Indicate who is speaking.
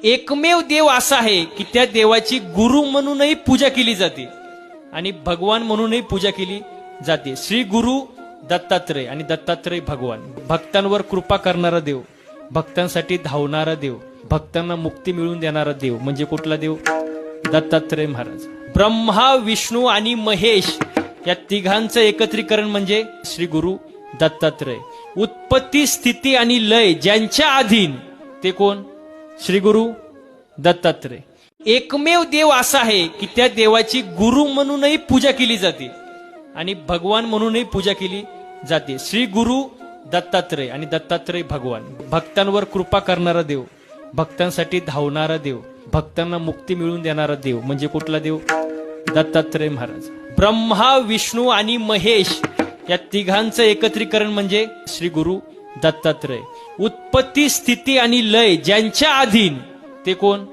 Speaker 1: एकमेव देव असा आहे की त्या देवाची गुरु म्हणूनही पूजा केली जाते आणि भगवान म्हणूनही पूजा केली जाते. श्री गुरु दत्तात्रय आणि दत्तात्रय भगवान, भक्तांवर कृपा करणारा देव, भक्तांसाठी धावणारा देव, भक्तांना मुक्ती मिळवून देणारा देव म्हणजे कुठला देव? दत्तात्रय महाराज. ब्रह्मा, विष्णू आणि महेश या तिघांचं एकत्रीकरण म्हणजे श्री गुरु दत्तात्रय. उत्पत्ती, स्थिती आणि लय ज्यांच्या अधीन ते कोण? श्री गुरु दत्तात्रय. एकमेव देव असा आहे की त्या देवाची गुरु म्हणूनही पूजा केली जाते आणि भगवान म्हणूनही पूजा केली जाते. श्री गुरु दत्तात्रय आणि दत्तात्रय भगवान, भक्तांवर कृपा करणारा देव, भक्तांसाठी धावणारा देव, भक्तांना मुक्ती मिळवून देणारा देव म्हणजे कुठला देव? दत्तात्रय महाराज. ब्रह्मा, विष्णू आणि महेश या तिघांचं एकत्रीकरण म्हणजे श्री गुरु दत्तात्रय. उत्पत्ती, स्थिती आणि लय ज्यांच्या अधीन ते कोण?